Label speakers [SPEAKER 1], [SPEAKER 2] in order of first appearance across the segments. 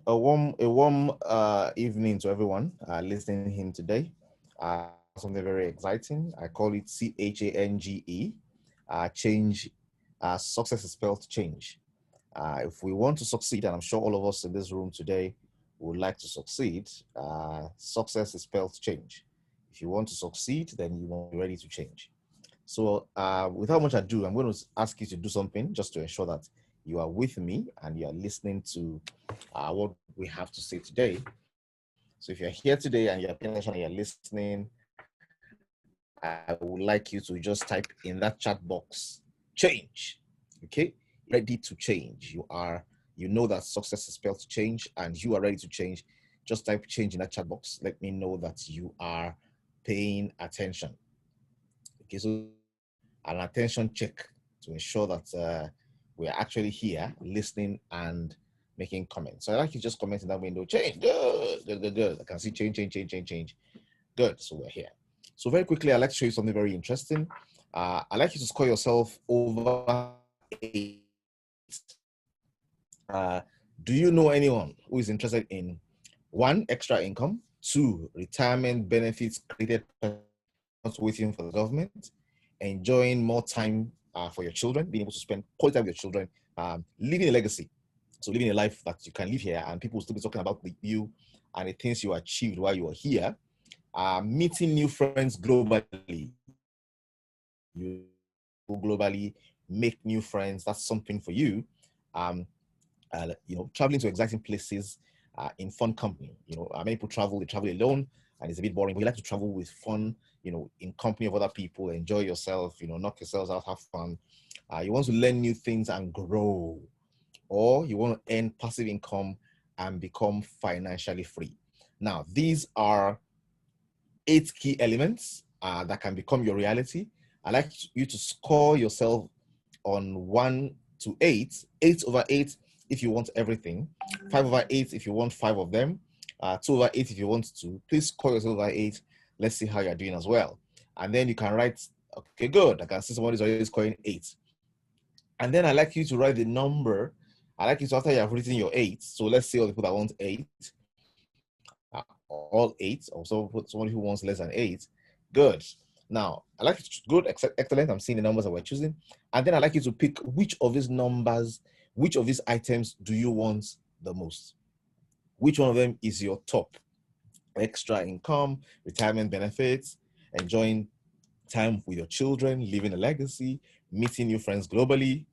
[SPEAKER 1] A warm evening to everyone listening in today. Something very exciting. I call it CHANGE. Change. Success is spelled change. If we want to succeed, and I'm sure all of us in this room today would like to succeed, success is spelled change. If you want to succeed, then you must be ready to change. So, without much ado, I'm going to ask you to do something just to ensure that you are with me and you are listening to what we have to say today. So, if you're here today and you're paying attention and you're listening, I would like you to just type in that chat box change. Okay, ready to change. You know that success is spelled change and you are ready to change. Just type change in that chat box. Let me know that you are paying attention. Okay, so this is an attention check to ensure that we are actually here listening and making comments. So I like you just comment in that window, change, good, good, good, good. I can see change, change, change, change, change. Good, so we're here. So very quickly, I'd like to show you something very interesting. I'd like you to score yourself over 8. Do you know anyone who is interested in one, extra income, two, retirement benefits created not waiting for the government, enjoying more time for your children, being able to spend quality time with your children, living a legacy. So living a life that you can live here and people will still be talking about you and the things you achieved while you were here. Meeting new friends globally. You globally make new friends. That's something for you. Traveling to exciting places in fun company. Many people travel, they travel alone and it's a bit boring. But you like to travel with fun, in company of other people, enjoy yourself, knock yourselves out, have fun. You want to learn new things and grow, or you want to earn passive income and become financially free. Now, these are 8 key elements that can become your reality. I'd like you to score yourself on 1 to 8, 8/8 if you want everything, 5/8 if you want 5 of them, 2/8 if you want to. Please score yourself by 8. Let's see how you're doing as well. And then you can write, okay, good. I can see somebody's already scoring 8. And then I like you to write the number. I like you to, after you have written your 8, so let's say all the people that want 8, all 8, or somebody who wants less than 8. Good. Now, I like it. Good, excellent. I'm seeing the numbers that we're choosing. And then I like you to pick which of these numbers, which of these items do you want the most? Which one of them is your top? Extra income, retirement benefits, enjoying time with your children, leaving a legacy, meeting new friends globally,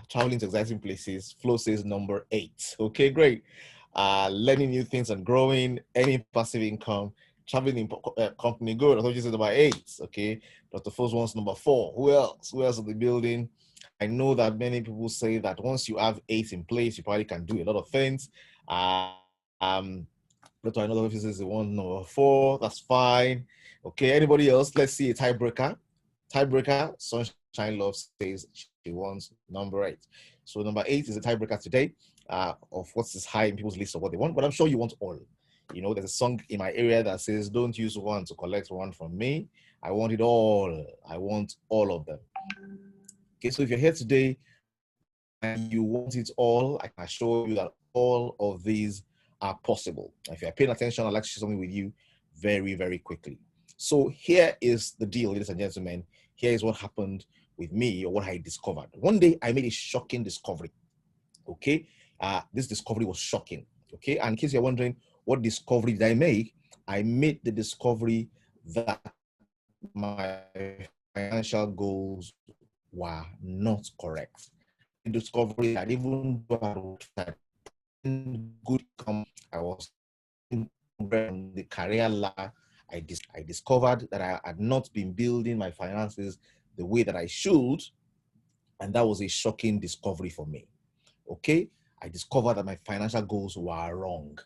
[SPEAKER 1] traveling to exciting places. Flo says number 8. Okay, great. Learning new things and growing, any passive income, traveling in company. Good. I thought you said number 8. Okay. Dr. Foles wants number 4. Who else? Who else in the building? I know that many people say that once you have 8 in place, you probably can do a lot of things. But I know the officers the one number 4. That's fine. Okay. Anybody else? Let's see a tiebreaker. Tiebreaker. Sunshine Love says she wants number 8. So number 8 is a tiebreaker today of what's high in people's list of what they want. But I'm sure you want all. There's a song in my area that says, "Don't use one to collect one from me. I want it all. I want all of them." Okay, so if you're here today and you want it all, I can assure you that all of these are possible. If you're paying attention, I'd like to share something with you very, very quickly. So here is the deal, ladies and gentlemen. Here is what happened with me, or what I discovered. One day I made a shocking discovery. Okay, this discovery was shocking. Okay, and in case you're wondering what discovery did I make, I made the discovery that my financial goals were not correct. I made the discovery that even though I worked at good income, I was on the career ladder. I discovered that I had not been building my finances the way that I should, and that was a shocking discovery for me. Okay, I discovered that my financial goals were wrong.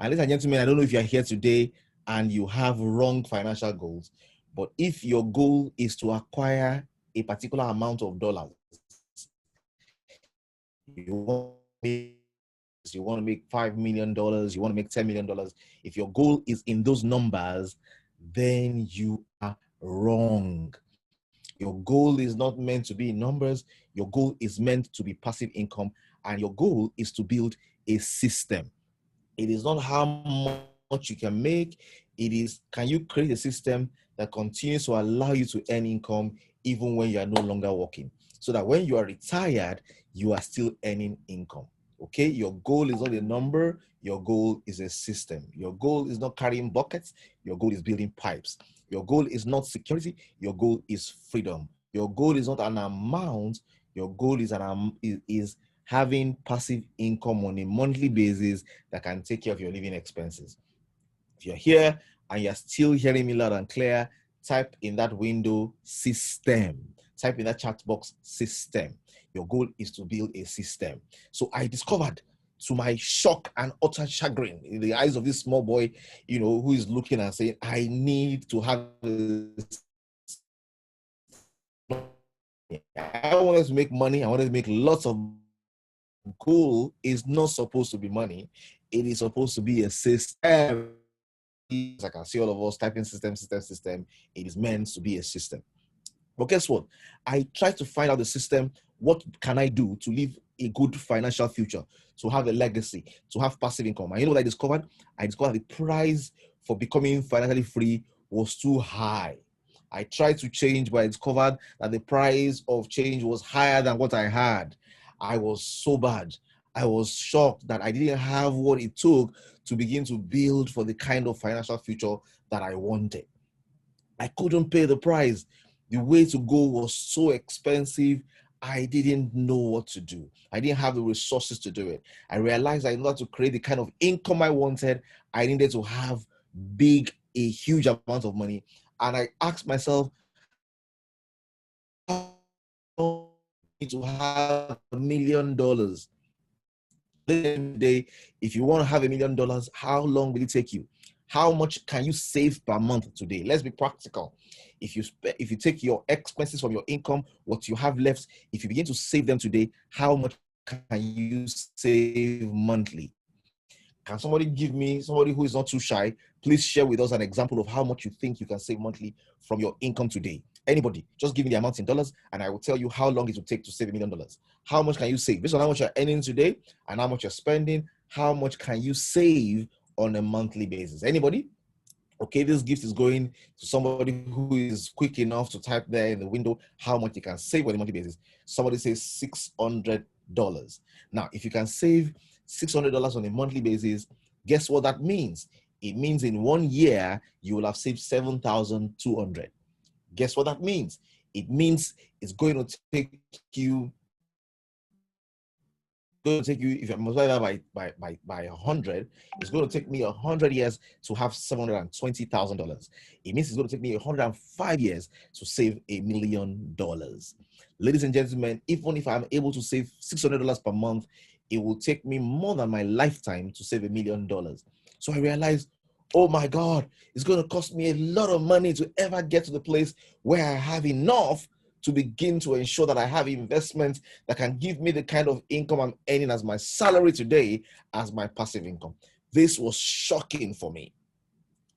[SPEAKER 1] And ladies and gentlemen, I don't know if you're here today and you have wrong financial goals, but if your goal is to acquire a particular amount of dollars, you want to make $5 million, you want to make $10 million, if your goal is in those numbers, then you are wrong. Your goal is not meant to be in numbers. Your goal is meant to be passive income, and your goal is to build a system. It is not how much you can make. It is, can you create a system that continues to allow you to earn income even when you are no longer working, so that when you are retired, you are still earning income. Okay, your goal is not a number, your goal is a system. Your goal is not carrying buckets, your goal is building pipes. Your goal is not security, your goal is freedom. Your goal is not an amount, your goal is is having passive income on a monthly basis that can take care of your living expenses. If you're here and you're still hearing me loud and clear, type in that window system. Type in that chat box system. Your goal is to build a system. So I discovered, to my shock and utter chagrin, in the eyes of this small boy, who is looking and saying, I need to have I wanted to make money. I wanted to make lots of. Goal is not supposed to be money. It is supposed to be a system. I can see all of us typing system. It is meant to be a system. But guess what? I tried to find out the system. What can I do to live a good financial future, to have a legacy, to have passive income? And you know what I discovered? I discovered the price for becoming financially free was too high. I tried to change, but I discovered that the price of change was higher than what I had. I was so bad. I was shocked that I didn't have what it took to begin to build for the kind of financial future that I wanted. I couldn't pay the price. The way to go was so expensive. I didn't know what to do. I didn't have the resources to do it. I realized that in order to create the kind of income I wanted, I needed to have a huge amount of money. And I asked myself, how to have $1 million? Day, if you want to have $1 million, how long will it take you? How much can you save per month today? Let's be practical. If you take your expenses from your income, what you have left, if you begin to save them today, how much can you save monthly? Can somebody give me, somebody who is not too shy, please share with us an example of how much you think you can save monthly from your income today? Anybody, just give me the amount in dollars and I will tell you how long it will take to save $1 million. How much can you save? Based on how much you're earning today and how much you're spending, how much can you save on a monthly basis? Anybody? Okay, this gift is going to somebody who is quick enough to type there in the window how much you can save on a monthly basis. Somebody says $600. Now, if you can save $600 on a monthly basis, guess what that means? It means in 1 year, you will have saved $7,200. Guess what that means? It means it's going to take you, if you multiply that by 100, it's going to take me 100 years to have $720,000. It means it's going to take me 105 years to save $1 million. Ladies and gentlemen, even if I'm able to save $600 per month, it will take me more than my lifetime to save $1 million. So I realized, oh my God, it's going to cost me a lot of money to ever get to the place where I have enough to begin to ensure that I have investments that can give me the kind of income I'm earning as my salary today as my passive income. This was shocking for me.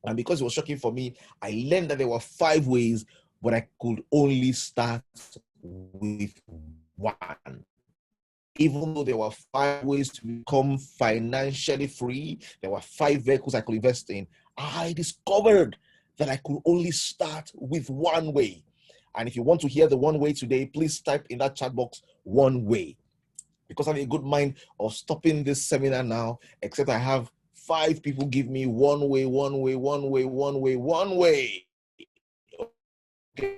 [SPEAKER 1] And because it was shocking for me, I learned that there were 5 ways, but I could only start with 1. Even though there were 5 ways to become financially free, there were 5 vehicles I could invest in, I discovered that I could only start with 1 way. And if you want to hear the 1 way today, please type in that chat box 1 way. Because I have a good mind of stopping this seminar now, except I have 5 people give me 1 way, 1 way, 1 way, 1 way, 1 way. Okay,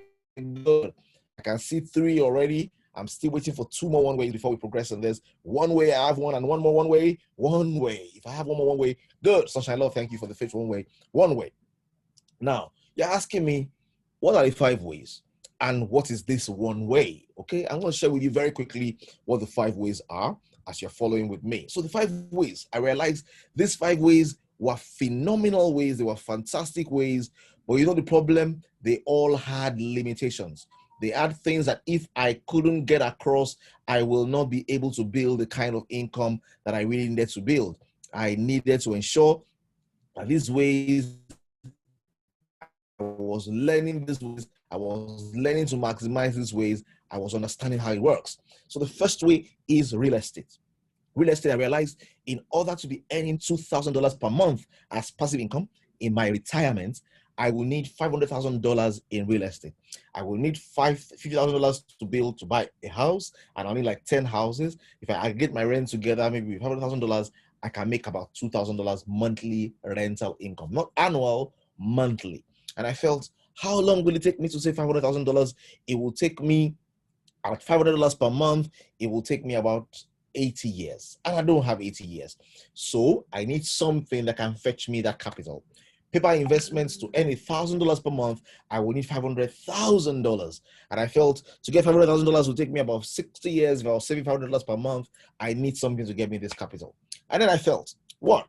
[SPEAKER 1] good. I can see 3 already. I'm still waiting for 2 more 1 ways before we progress on this. 1 way, I have 1, and 1 more 1 way. 1 way. If I have 1 more 1 way, good. Sunshine Love, thank you for the fifth 1 way. 1 way. Now, you're asking me, what are the 5 ways? And what is this 1 way? Okay, I'm going to share with you very quickly what the 5 ways are as you're following with me. So the 5 ways, I realized these 5 ways were phenomenal ways. They were fantastic ways. But you know the problem? They all had limitations. They had things that if I couldn't get across, I will not be able to build the kind of income that I really needed to build. I needed to ensure that these ways, I was learning these ways, I was learning to maximize these ways, I was understanding how it works. So the first way is real estate. real estate, I realized in order to be earning $2,000 per month as passive income in my retirement, I will need $500,000 in real estate. I will need $50,000 to buy a house, and I'll need like 10 houses. If I get my rent together, maybe $500,000, I can make about $2,000 monthly rental income, not annual, monthly. And I felt, how long will it take me to save $500,000? It will take me at $500 per month. It will take me about 80 years, and I don't have 80 years. So I need something that can fetch me that capital. Paper investments to earn $1,000 per month, I will need $500,000. And I felt to get $500,000 will take me about 60 years. If I was saving $500 per month, I need something to get me this capital. And then I felt, what?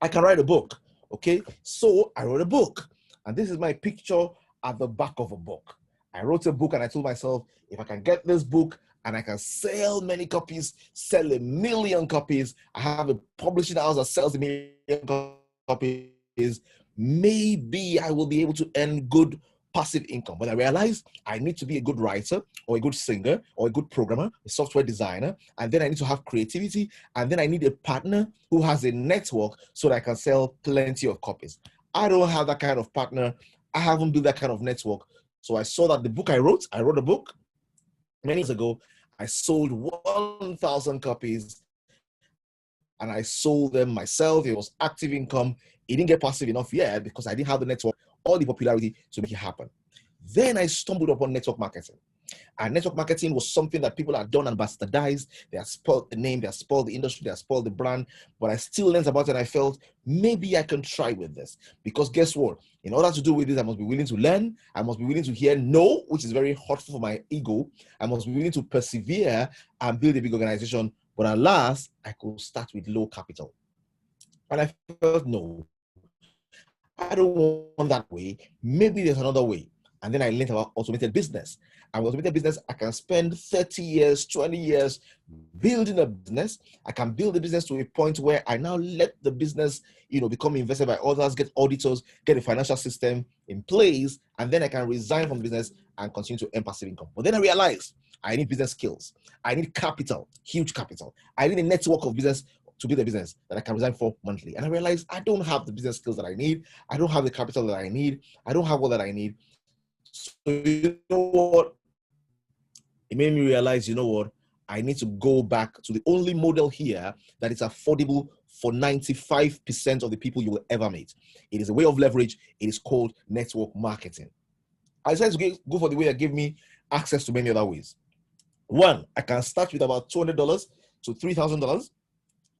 [SPEAKER 1] I can write a book. Okay, so I wrote a book. And this is my picture at the back of a book. I wrote a book and I told myself, if I can get this book and I can sell many copies, sell 1 million copies, I have a publishing house that sells 1 million copies, maybe I will be able to earn good passive income. But I realized I need to be a good writer or a good singer or a good programmer, a software designer, and then I need to have creativity, and then I need a partner who has a network so that I can sell plenty of copies. I don't have that kind of partner. I haven't built that kind of network. So I saw that the book I wrote a book many years ago. I sold 1,000 copies and I sold them myself. It was active income. It didn't get passive enough yet because I didn't have the network or the popularity to make it happen. Then I stumbled upon network marketing. And network marketing was something that people had done and bastardized. They had spoiled the name, they had spoiled the industry, they had spoiled the brand. But I still learned about it and I felt maybe I can try with this. Because guess what? In order to do with this, I must be willing to learn. I must be willing to hear no, which is very hurtful for my ego. I must be willing to persevere and build a big organization. But at last, I could start with low capital. And I felt, no, I don't want that way. Maybe there's another way. And then I learned about automated business. And with automated business, I can spend 30 years, 20 years building a business. I can build the business to a point where I now let the business, become invested by others, get auditors, get a financial system in place, and then I can resign from the business and continue to earn passive income. But then I realized I need business skills. I need capital, huge capital. I need a network of business to build a business that I can resign for monthly. And I realized I don't have the business skills that I need. I don't have the capital that I need. I don't have all that I need. So you know what? It made me realize, I need to go back to the only model here that is affordable for 95% of the people you will ever meet. It is a way of leverage. It is called network marketing. I decided to go for the way that gave me access to many other ways. One, I can start with about $200 to $3,000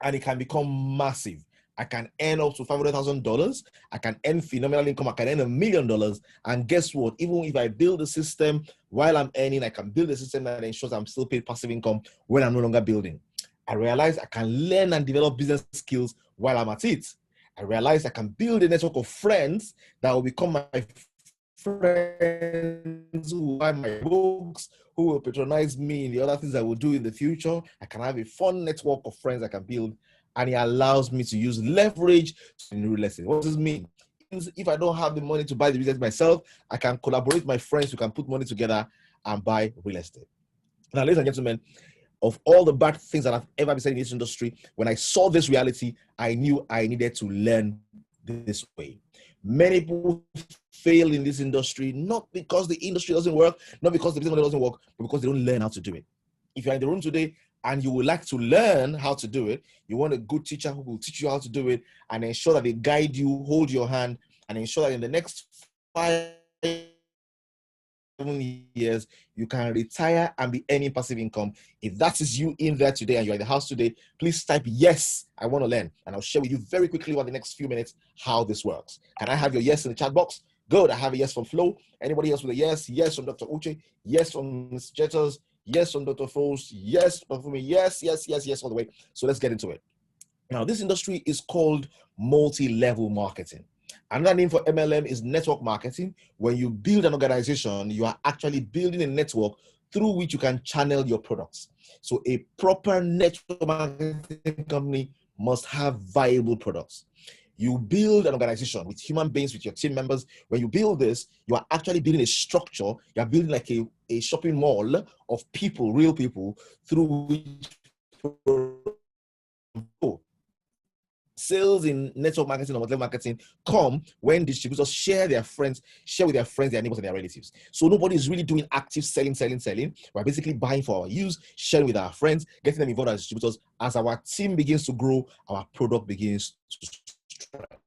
[SPEAKER 1] and it can become massive. I can earn up to $500,000. I can earn phenomenal income. I can earn $1 million. And guess what? Even if I build a system while I'm earning, I can build a system that ensures I'm still paid passive income when I'm no longer building. I realized I can learn and develop business skills while I'm at it. I realized I can build a network of friends that will become my friends who buy my books, who will patronize me in the other things I will do in the future. I can have a fun network of friends I can build, and it allows me to use leverage in real estate. What does this mean? If I don't have the money to buy the business myself, I can collaborate with my friends who can put money together and buy real estate. Now, ladies and gentlemen, of all the bad things that I've ever been saying in this industry, when I saw this reality, I knew I needed to learn this way. Many people fail in this industry, not because the industry doesn't work, not because the business model doesn't work, but because they don't learn how to do it. If you're in the room today and you would like to learn how to do it, you want a good teacher who will teach you how to do it and ensure that they guide you, hold your hand, and ensure that in the next 5 years, you can retire and be earning passive income. If that is you in there today and you're in the house today, please type yes, I want to learn. And I'll share with you very quickly over the next few minutes how this works. Can I have your yes in the chat box? Good. I have a yes from Flo. Anybody else with a yes? Yes from Dr. Uche. Yes from Ms. Jetters. Yes from Dr. Foles. Yes from me. Yes, yes, yes, yes, all the way. So let's get into it. Now, this industry is called multi-level marketing. Another name for MLM is network marketing. When you build an organization, you are actually building a network through which you can channel your products. So a proper network marketing company must have viable products. You build an organization with human beings, with your team members. When you build this, you are actually building a structure. You are building like a shopping mall of people, real people, through which sales in network marketing or multi-level marketing come when distributors share with their friends, their neighbors, and their relatives. So nobody is really doing active selling. We're basically buying for our use, sharing with our friends, getting them involved as distributors. As our team begins to grow, our product begins to stretch.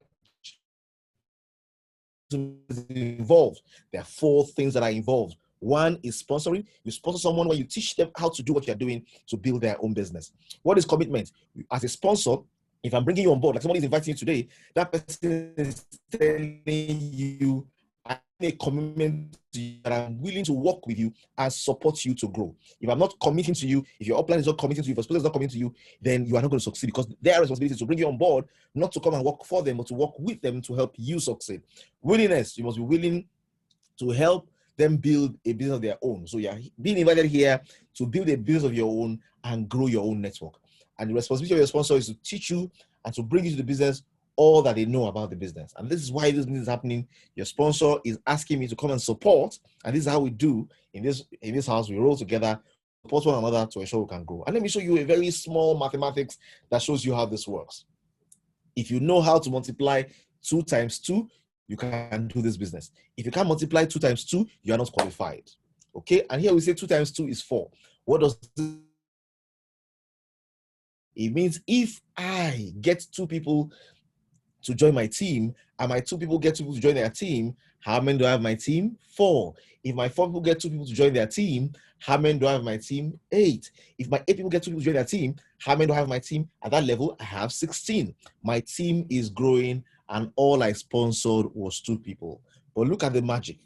[SPEAKER 1] Involved. There are 4 things that are involved. One is sponsoring. You sponsor someone when you teach them how to do what you're doing to build their own business. What is commitment? As a sponsor, if I'm bringing you on board, like somebody is inviting you today, that person is telling you, I make a commitment to you that I'm willing to work with you and support you to grow. If I'm not committing to you, if your upline is not committing to you, if your sponsor is not committing to you, then you are not going to succeed, because their responsibility is to bring you on board, not to come and work for them, but to work with them to help you succeed. Willingness, you must be willing to help them build a business of their own. So you're being invited here to build a business of your own and grow your own network. And the responsibility of your sponsor is to teach you and to bring you to the business all that they know about the business. And this is why this business is happening. Your sponsor is asking me to come and support. And this is how we do in this house. We roll together, support one another to ensure we can grow. And let me show you a very small mathematics that shows you how this works. If you know how to multiply 2 times 2, you can do this business. If you can't multiply 2 times 2, you are not qualified. Okay? And here we say 2 times 2 is 4. What does this? It means if I get 2 people to join my team, and my 2 people get 2 people to join their team, how many do I have in my team? 4. If my 4 people get 2 people to join their team, how many do I have in my team? 8. If my 8 people get 2 people to join their team, how many do I have in my team? At that level, I have 16. My team is growing, and all I sponsored was 2 people. But look at the magic.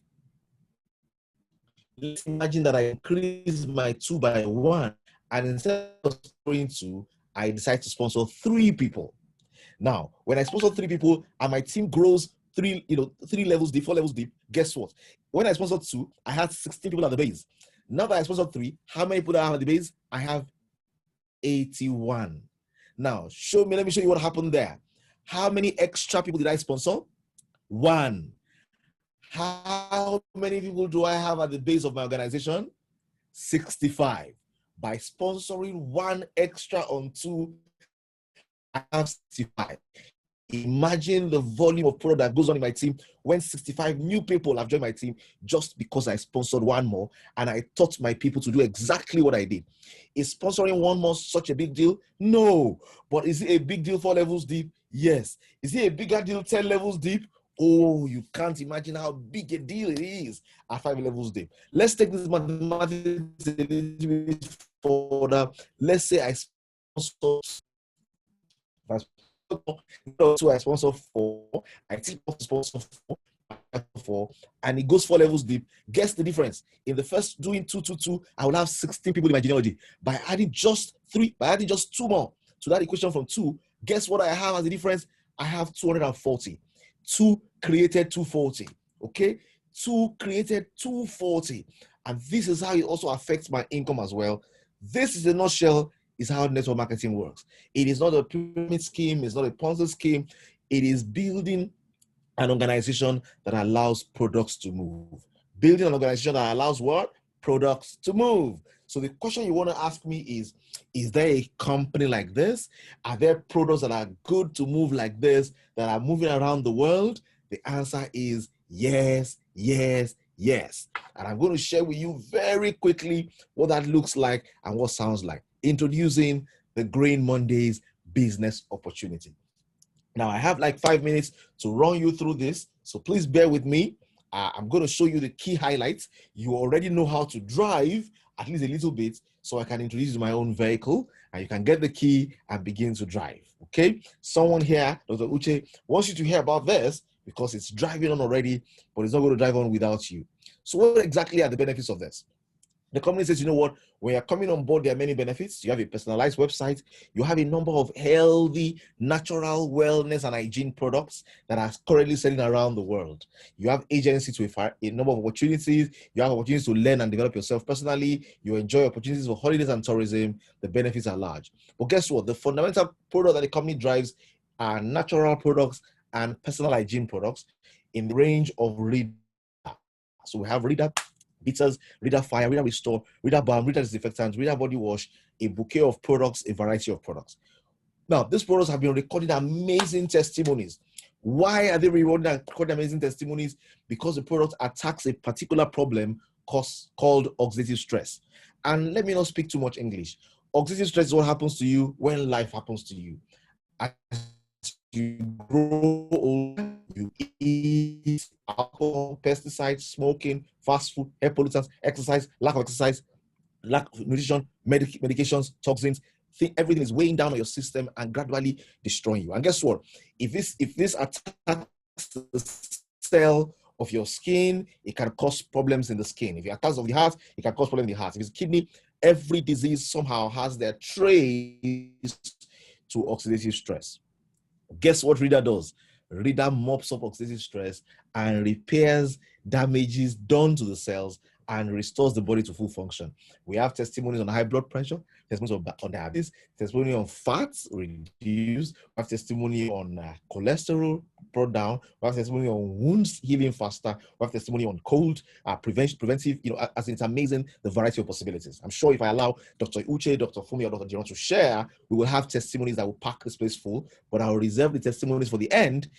[SPEAKER 1] Let's imagine that I increase my 2 by 1, and instead of sponsoring 2, I decide to sponsor 3 people. Now, when I sponsor 3 people and my team grows 3 levels deep, 4 levels deep, guess what? When I sponsored 2, I had 16 people at the base. Now that I sponsored 3, how many people do I have at the base? I have 81. Now, let me show you what happened there. How many extra people did I sponsor? 1. How many people do I have at the base of my organization? 65. By sponsoring 1 extra on 2, I have 65. Imagine the volume of product that goes on in my team when 65 new people have joined my team just because I sponsored 1 more and I taught my people to do exactly what I did. Is sponsoring 1 more such a big deal? No. But is it a big deal 4 levels deep? Yes. Is it a bigger deal 10 levels deep? Oh, you can't imagine how big a deal it is at 5 levels deep. Let's take this mathematics a little bit further. Let's say I sponsor 2, I sponsor 4, I sponsor 4, and it goes 4 levels deep. Guess the difference. In the first doing 2, 2, 2, I will have 16 people in my genealogy. By adding just 2 more to that equation from 2, guess what I have as the difference? I have 240. 2 created 240. Okay? 2 created 240. And this is how it also affects my income as well. This is a nutshell is how network marketing works. It is not a pyramid scheme. It's not a Ponzi scheme. It is building an organization that allows products to move. Building an organization that allows what? Products to move. So the question you want to ask me is there a company like this? Are there products that are good to move like this, that are moving around the world? The answer is yes, yes, yes. And I'm going to share with you very quickly what that looks like and what sounds like. Introducing the Growing Mondays business opportunity. Now, I have like 5 minutes to run you through this, so please bear with me. I'm going to show you the key highlights. You already know how to drive, at least a little bit, so I can introduce you to my own vehicle, and you can get the key and begin to drive, okay? Someone here, Dr. Uche, wants you to hear about this because it's driving on already, but it's not going to drive on without you. So what exactly are the benefits of this? The company says, you know what, when you're coming on board, there are many benefits. You have a personalized website. You have a number of healthy, natural wellness and hygiene products that are currently selling around the world. You have agencies with a number of opportunities. You have opportunities to learn and develop yourself personally. You enjoy opportunities for holidays and tourism. The benefits are large. But guess what? The fundamental product that the company drives are natural products and personal hygiene products in the range of Rita. So we have Rita Bitters, Rita Fire, Rita Restore, Rita Balm, Rita Disinfectant, Rita Body Wash, a bouquet of products, a variety of products. Now, these products have been recording amazing testimonies. Why are they recording amazing testimonies? Because the product attacks a particular problem called oxidative stress. And let me not speak too much English. Oxidative stress is what happens to you when life happens to you. As you grow older, you eat alcohol, pesticides, smoking, fast food, air pollutants, exercise, lack of nutrition, medications, toxins. Everything is weighing down on your system and gradually destroying you. And guess what? If this attacks the cell of your skin, it can cause problems in the skin. If it attacks of the heart, it can cause problems in the heart. If it's kidney, every disease somehow has their trace to oxidative stress. Guess what Reader does? Reader mops up oxidative stress and repairs damages done to the cells and restores the body to full function. We have testimonies on high blood pressure, testimonies on diabetes, testimony on fats reduced, we have testimony on cholesterol brought down, we have testimony on wounds healing faster, we have testimony on cold, preventive, as it's amazing the variety of possibilities. I'm sure if I allow Dr. Uche, Dr. Fumi, or Dr. Jiron to share, we will have testimonies that will pack this place full, but I will reserve the testimonies for the end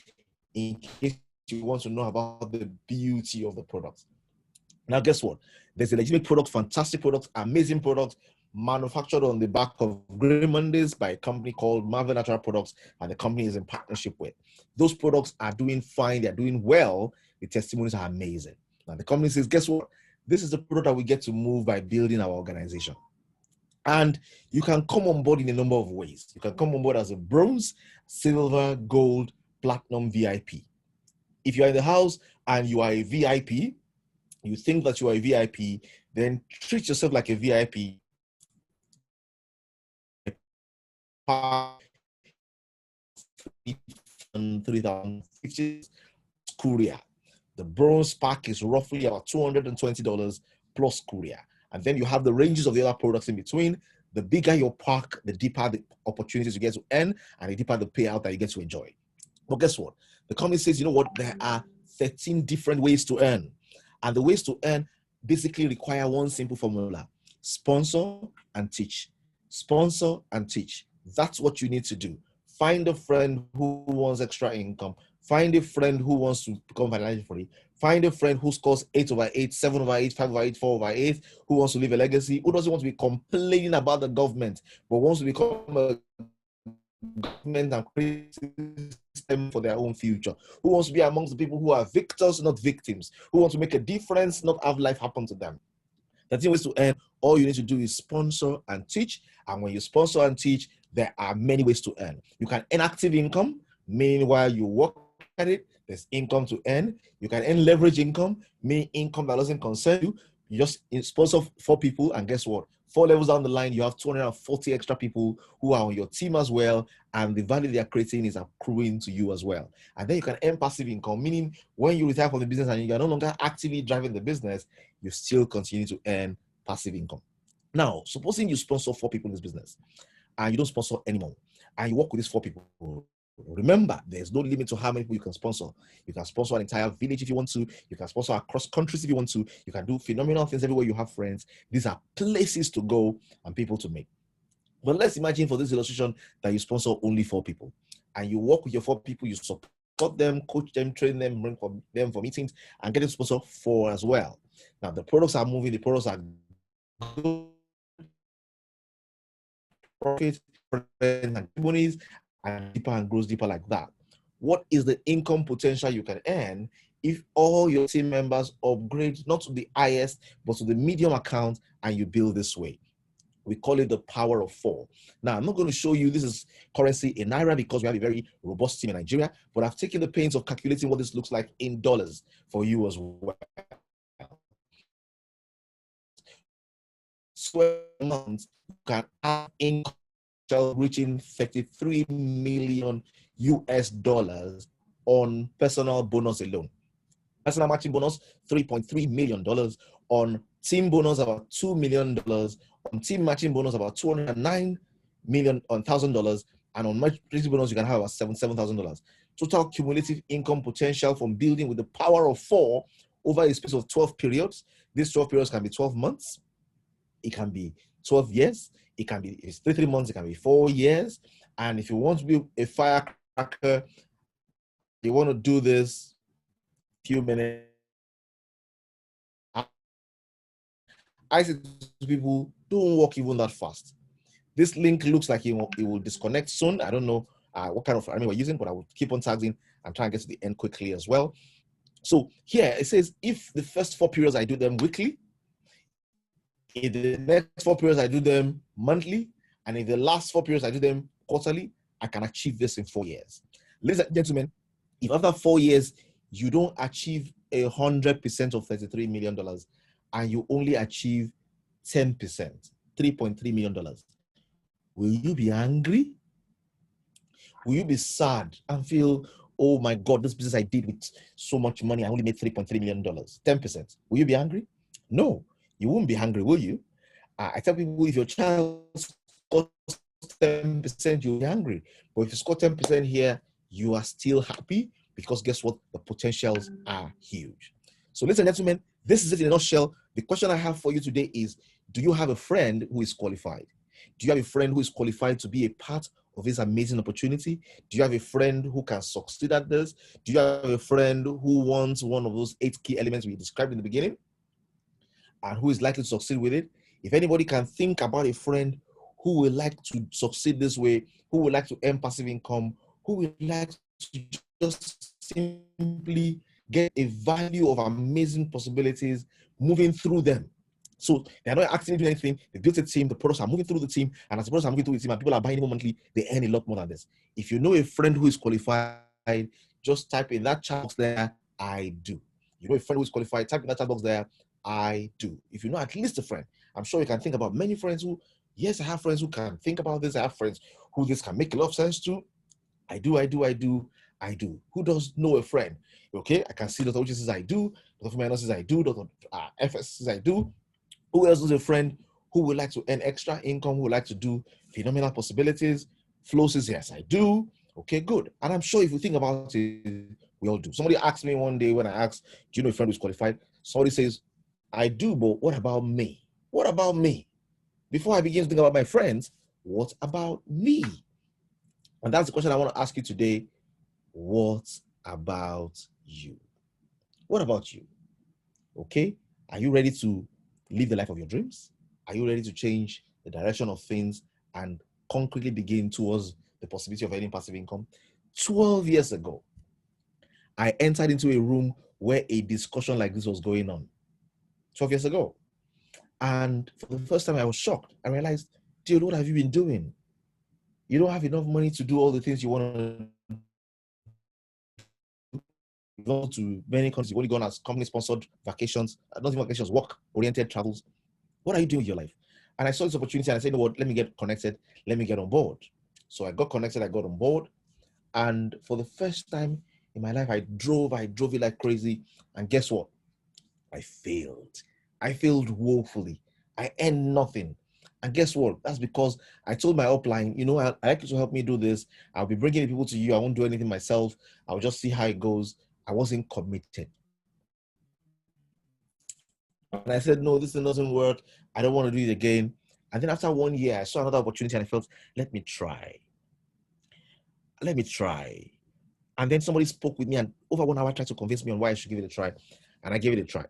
[SPEAKER 1] in case you want to know about the beauty of the product. Now, guess what? There's a legitimate product, fantastic product, amazing product, manufactured on the back of Grey Mondays by a company called Marvel Natural Products, and the company is in partnership with. Those products are doing fine, they're doing well, the testimonies are amazing. Now, the company says, guess what? This is the product that we get to move by building our organization. And you can come on board in a number of ways. You can come on board as a bronze, silver, gold, platinum VIP. If you're in the house and you are a VIP, you think that you are a VIP, then treat yourself like a VIP. $3,000 courier. The bronze pack is roughly about $220 plus courier. And then you have the ranges of the other products in between. The bigger your pack, the deeper the opportunities you get to earn, and the deeper the payout that you get to enjoy. But guess what? The company says, you know what? There are 13 different ways to earn. And the ways to earn basically require one simple formula: sponsor and teach. Sponsor and teach. That's what you need to do. Find a friend who wants extra income. Find a friend who wants to become financially free. Find a friend who scores 8/8, 7/8, 5/8, 4/8, who wants to leave a legacy, who doesn't want to be complaining about the government, but wants to become a government and create system for their own future, who wants to be amongst the people who are victors, not victims, who want to make a difference, not have life happen to them. The thing is to earn, all you need to do is sponsor and teach. And when you sponsor and teach, there are many ways to earn. You can earn active income, meaning while you work at it, there's income to earn. You can earn leverage income, meaning income that doesn't concern you. You just sponsor 4 people, and guess what? 4 levels down the line, you have 240 extra people who are on your team as well, and the value they are creating is accruing to you as well. And then you can earn passive income, meaning when you retire from the business and you are no longer actively driving the business, you still continue to earn passive income. Now, supposing you sponsor 4 people in this business and you don't sponsor anymore, and you work with these 4 people, remember, there's no limit to how many people you can sponsor. You can sponsor an entire village if you want to. You can sponsor across countries if you want to. You can do phenomenal things everywhere you have friends. These are places to go and people to make. But let's imagine for this illustration that you sponsor only 4 people. And you work with your 4 people, you support them, coach them, train them, bring them for meetings, and get them to sponsor 4 as well. Now, the products are moving, the products are good. Profits, and monies, and deeper and grows deeper like that. What is the income potential you can earn if all your team members upgrade not to the highest, but to the medium account, and you build this way? We call it the power of 4. Now, I'm not going to show you this is currency in Naira because we have a very robust team in Nigeria, but I've taken the pains of calculating what this looks like in dollars for you as well. So months, you can have income reaching 33 million US dollars on personal bonus alone. Personal matching bonus, $3.3 million. On team bonus, about $2 million. On team matching bonus, about $209 million on $1,000. And on matching bonus, you can have about $7,000. Total cumulative income potential from building with the power of 4 over a space of 12 periods. These 12 periods can be 12 months. It can be 12 years. It can be 3 months. It can be 4 years. And if you want to be a firecracker, you want to do this few minutes. I say to people, don't walk even that fast. This link looks like it will disconnect soon. I don't know what kind of we're using, but I will keep on tagging and try and get to the end quickly as well. So here it says, if the first 4 periods I do them weekly, in the next 4 periods I do them monthly, and in the last 4 periods I do them quarterly, I can achieve this in 4 years. Ladies and gentlemen, if after 4 years you don't achieve 100% of $33 million and you only achieve 10%, $3.3 million, will you be angry? Will you be sad and feel, oh my God, this business I did with so much money, I only made $3.3 million, 10%. Will you be angry? No, you won't be angry, will you? I tell people, if your child scores 10%, you'll be angry. But if you score 10% here, you are still happy, because guess what? The potentials are huge. So ladies and gentlemen, this is it in a nutshell. The question I have for you today is, do you have a friend who is qualified? Do you have a friend who is qualified to be a part of this amazing opportunity? Do you have a friend who can succeed at this? Do you have a friend who wants one of those 8 key elements we described in the beginning and who is likely to succeed with it? If anybody can think about a friend who would like to succeed this way, who would like to earn passive income, who would like to just simply get a value of amazing possibilities moving through them. So they're not actively doing anything. They built a team, the products are moving through the team, and as the products are moving through the team and people are buying them monthly, they earn a lot more than this. If you know a friend who is qualified, just type in that chat box there, I do. You know a friend who is qualified, type in that chat box there, I do. If you know at least a friend, I'm sure you can think about many friends who, yes, I have friends who can think about this. I have friends who this can make a lot of sense to. I do. Who does know a friend? Okay, I can see Dr. Uche says I do. Dr. Fumano says I do. Dr. FS says I do. Who else is a friend who would like to earn extra income, who would like to do phenomenal possibilities? Flo says, yes, I do. Okay, good. And I'm sure if you think about it, we all do. Somebody asked me one day when I asked, do you know a friend who's qualified? Somebody says, I do, but what about me? What about me? Before I begin to think about my friends, what about me? And that's the question I want to ask you today. What about you? What about you? Okay? Are you ready to live the life of your dreams? Are you ready to change the direction of things and concretely begin towards the possibility of earning passive income? 12 years ago, I entered into a room where a discussion like this was going on. 12 years ago. And for the first time, I was shocked. I realized, dude, what have you been doing? You don't have enough money to do all the things you want to go to many countries. You've only gone as company-sponsored vacations, not even vacations, work-oriented travels. What are you doing with your life? And I saw this opportunity and I said, you know what, let me get connected. Let me get on board. So I got connected, I got on board. And for the first time in my life, I drove it like crazy. And guess what? I failed. I failed woefully. I earned nothing. And guess what? That's because I told my upline, you know, I like you to help me do this. I'll be bringing people to you. I won't do anything myself. I'll just see how it goes. I wasn't committed. And I said, no, this doesn't work. I don't want to do it again. And then after 1 year, I saw another opportunity and I felt, let me try. Let me try. And then somebody spoke with me and over 1 hour tried to convince me on why I should give it a try. And I gave it a try.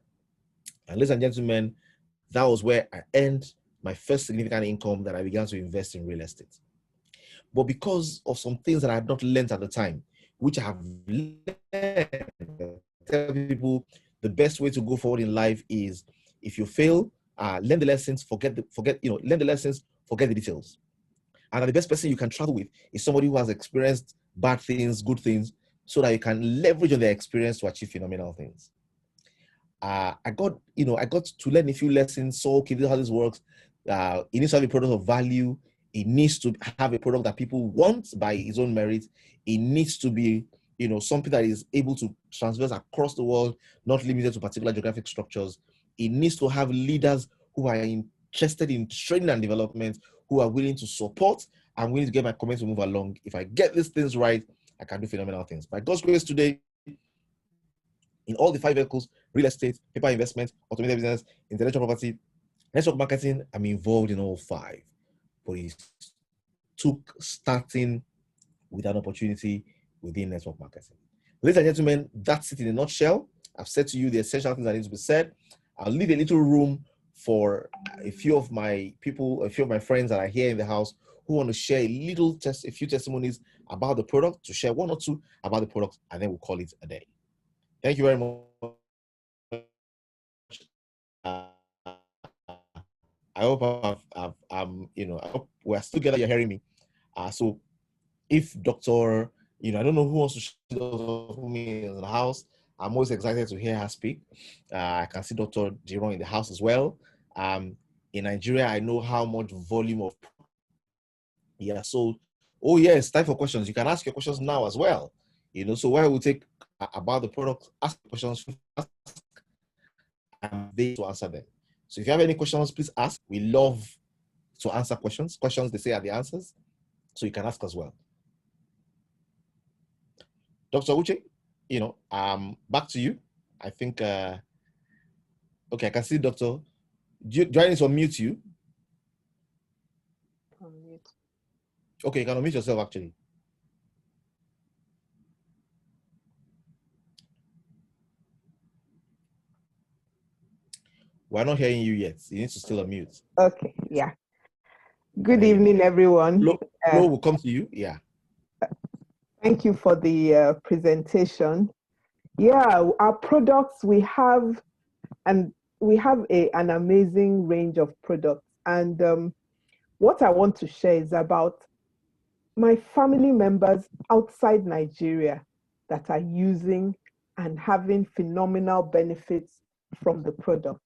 [SPEAKER 1] And ladies and gentlemen, that was where I earned my first significant income that I began to invest in real estate. But because of some things that I had not learned at the time, which I have learned, I tell people the best way to go forward in life is if you fail, learn the lessons, learn the lessons, forget the details. And the best person you can travel with is somebody who has experienced bad things, good things, so that you can leverage on their experience to achieve phenomenal things. I got to learn a few lessons. So, okay, this is how this works. It needs to have a product of value. It needs to have a product that people want by its own merit. It needs to be, something that is able to transverse across the world, not limited to particular geographic structures. It needs to have leaders who are interested in training and development, who are willing to support and willing to get my comments to move along. If I get these things right, I can do phenomenal things. By God's grace today, in all the 5 vehicles, real estate, paper investment, automated business, intellectual property, network marketing, I'm involved in all 5. But it's took starting with an opportunity within network marketing. Ladies and gentlemen, that's it in a nutshell. I've said to you the essential things that need to be said. I'll leave a little room for a few of my people, a few of my friends that are here in the house who want to share a few testimonies about the product, to share one or two about the product, and then we'll call it a day. Thank you very much. I hope I hope we're still together. You're hearing me. So if Dr. I don't know who wants to share who me in the house. I'm always excited to hear her speak. I can see Dr. Jiron in the house as well. In Nigeria, I know how much volume of so oh yes, time for questions. You can ask your questions now as well. So while we take about the product, ask questions, and they to answer them. So if you have any questions, please ask. We love to answer questions. Questions, they say, are the answers. So you can ask as well. Dr. Uche, back to you. I think, okay, I can see Dr. Do I need to unmute you?
[SPEAKER 2] Unmute.
[SPEAKER 1] Okay, you can unmute yourself actually. We're not hearing you yet. You need to still unmute.
[SPEAKER 2] Okay, yeah. Good evening, everyone.
[SPEAKER 1] Flo will come to you. Yeah.
[SPEAKER 2] Thank you for the presentation. Yeah, our products, we have an amazing range of products. And what I want to share is about my family members outside Nigeria that are using and having phenomenal benefits from the products.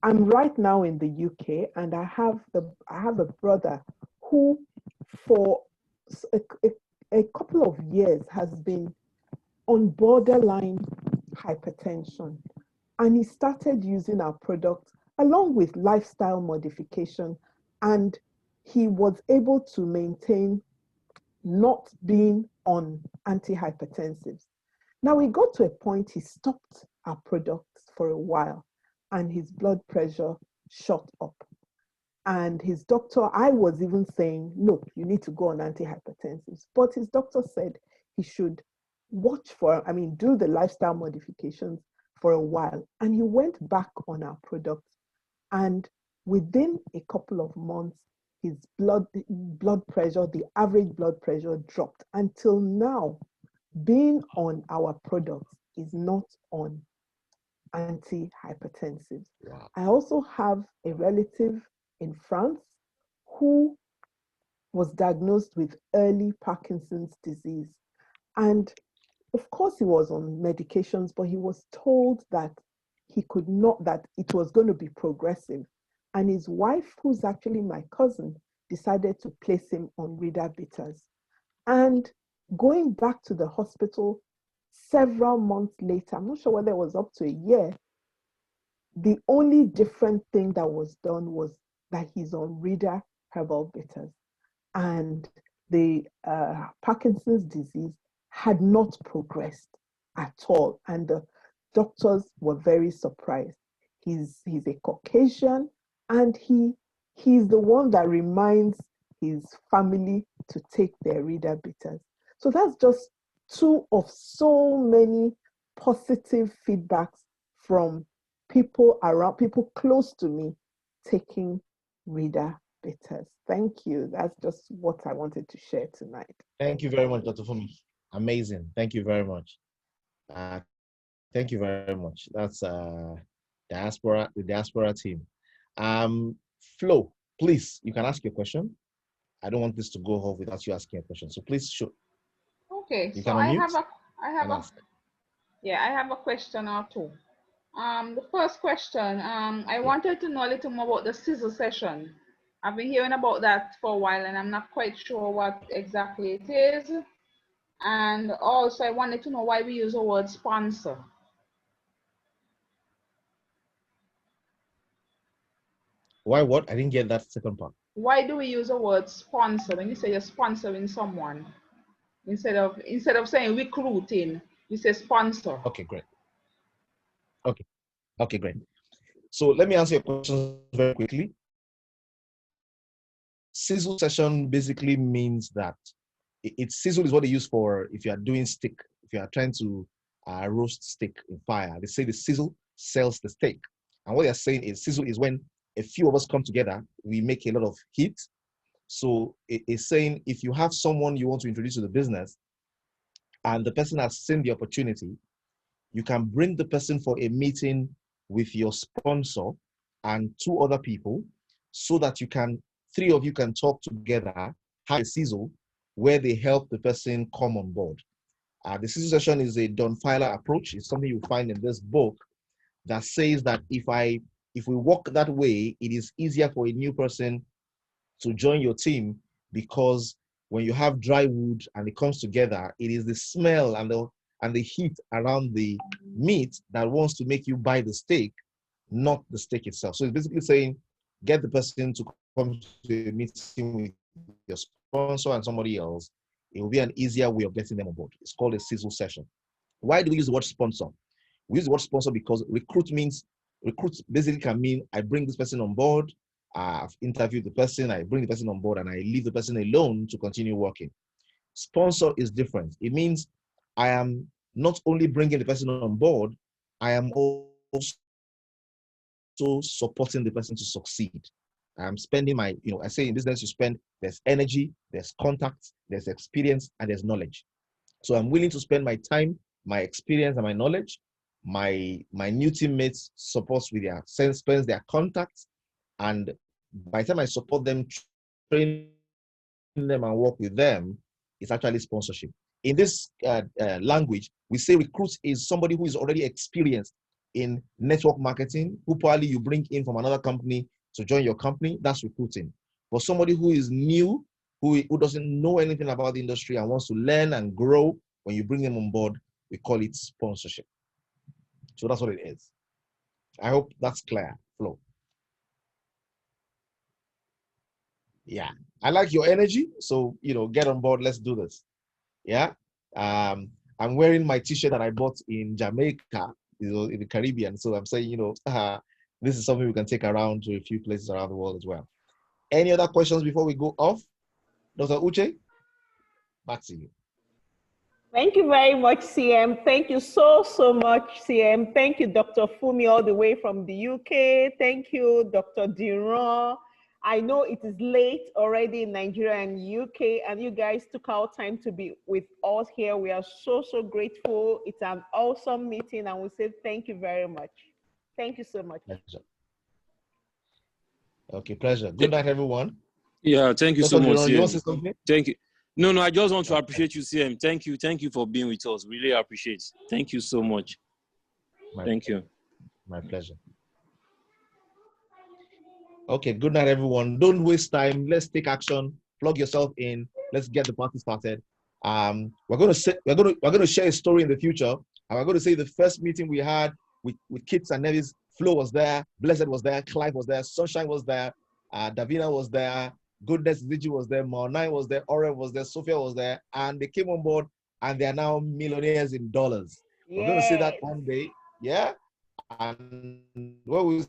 [SPEAKER 2] I'm right now in the UK, and I have a brother who, for a couple of years, has been on borderline hypertension, and he started using our products along with lifestyle modification, and he was able to maintain not being on antihypertensives. Now we got to a point he stopped our products for a while, and his blood pressure shot up. And his doctor, I was even saying, look, you need to go on antihypertensives. But his doctor said he should do the lifestyle modifications for a while. And he went back on our products. And within a couple of months, his blood pressure, the average blood pressure dropped. Until now, being on our products is not on antihypertensives.
[SPEAKER 1] Wow.
[SPEAKER 2] I also have a relative in France who was diagnosed with early Parkinson's disease. And of course, he was on medications, but he was told that that it was going to be progressive. And his wife, who's actually my cousin, decided to place him on Rida Bitters. And going back to the hospital several months later, I'm not sure whether it was up to a year, the only different thing that was done was that he's on Rida Herbal Bitters. And the Parkinson's disease had not progressed at all. And the doctors were very surprised. He's a Caucasian, and he's the one that reminds his family to take their Rida Bitters. So that's just two of so many positive feedbacks from people close to me taking Rida Bitters. Thank you. That's just what I wanted to share tonight.
[SPEAKER 1] Thank you very much, Dr. Fumi. Amazing. Thank you very much. Thank you very much. That's the diaspora team. Flo, please, you can ask your question. I don't want this to go off without you asking a question. So please show.
[SPEAKER 3] Okay,
[SPEAKER 1] you
[SPEAKER 3] so
[SPEAKER 1] can unmute
[SPEAKER 3] I have a question or two. The first question, I wanted to know a little more about the sizzle session. I've been hearing about that for a while, and I'm not quite sure what exactly it is. And also, I wanted to know why we use the word sponsor.
[SPEAKER 1] Why what? I didn't get that second part.
[SPEAKER 3] Why do we use the word sponsor when you say you're sponsoring someone? Instead of saying recruiting, you say sponsor.
[SPEAKER 1] Okay, great. Okay, great. So let me answer your questions very quickly. sizzle session basically means that sizzle is what they use for if you are doing steak, if you are trying to roast steak in fire. They say the sizzle sells the steak. And what they're saying is sizzle is when a few of us come together, we make a lot of heat. So it's saying if you have someone you want to introduce to the business and the person has seen the opportunity, you can bring the person for a meeting with your sponsor and 2 other people so that 3 of you can talk together, have a sizzle where they help the person come on board. The sizzle session is a Don Filer approach. It's something you find in this book that says that if we walk that way, it is easier for a new person to join your team, because when you have dry wood and it comes together, it is the smell and the heat around the meat that wants to make you buy the steak, not the steak itself. So it's basically saying, get the person to come to a meeting with your sponsor and somebody else. It will be an easier way of getting them on board. It's called a sizzle session. Why do we use the word sponsor? We use the word sponsor because recruit basically can mean I bring this person on board, I've interviewed the person, I bring the person on board, and I leave the person alone to continue working. Sponsor is different. It means I am not only bringing the person on board, I am also supporting the person to succeed. I'm spending I say in business, there's energy, there's contacts, there's experience, and there's knowledge. So I'm willing to spend my time, my experience, and my knowledge. My new teammates spends their contacts, and by the time I support them, train them, and work with them, it's actually sponsorship. In this language, we say recruit is somebody who is already experienced in network marketing, who probably you bring in from another company to join your company. That's recruiting. But somebody who is new, who doesn't know anything about the industry and wants to learn and grow, when you bring them on board, we call it sponsorship. So that's what it is. I hope that's clear, Flo. Yeah, I like your energy. So, get on board. Let's do this. Yeah. I'm wearing my t-shirt that I bought in Jamaica, in the Caribbean. So I'm saying, this is something we can take around to a few places around the world as well. Any other questions before we go off? Dr. Uche, back to you.
[SPEAKER 2] Thank you very much, CM. Thank you so much, CM. Thank you, Dr. Fumi, all the way from the UK. Thank you, Dr. Diron. I know it is late already in Nigeria and UK, and you guys took out time to be with us here. We are so grateful. It's an awesome meeting, and we say thank you very much. Thank you so much.
[SPEAKER 1] Pleasure. Okay, pleasure. Good night, everyone.
[SPEAKER 4] Yeah, thank you so much, CM.
[SPEAKER 1] You want to say something?
[SPEAKER 4] Thank you. No, I just want to appreciate you, CM. Thank you for being with us. Really appreciate it. Thank you so much. Thank you.
[SPEAKER 1] My pleasure. Okay, good night, everyone. Don't waste time. Let's take action. Plug yourself in. Let's get the party started. We're going to share a story in the future. And we're going to say the first meeting we had with Kits and Nevis, Flo was there, Blessed was there, Clive was there, Sunshine was there, Davina was there, Goodness Digi was there, Maonai was there, Orem was there, Sophia was there, and they came on board and they are now millionaires in dollars. Yay. We're going to see that one day. Yeah. And when we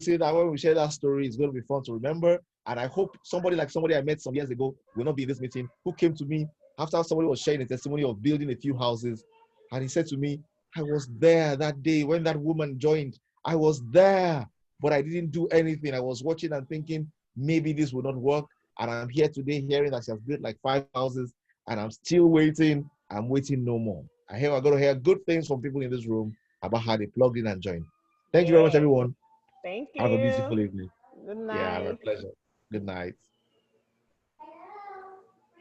[SPEAKER 1] share that story, it's going to be fun to remember. And I hope somebody I met some years ago will not be in this meeting, who came to me after somebody was sharing a testimony of building a few houses. And he said to me, I was there that day when that woman joined. I was there, but I didn't do anything. I was watching and thinking, maybe this will not work. And I'm here today hearing that she has built like 5 houses, and I'm still waiting. I'm waiting no more. I'm going to hear good things from people in this room about how they plugged in and joined. Thank you very much, everyone.
[SPEAKER 2] Thank you.
[SPEAKER 1] Have a beautiful evening.
[SPEAKER 2] Good night.
[SPEAKER 1] Yeah, my pleasure. Good night.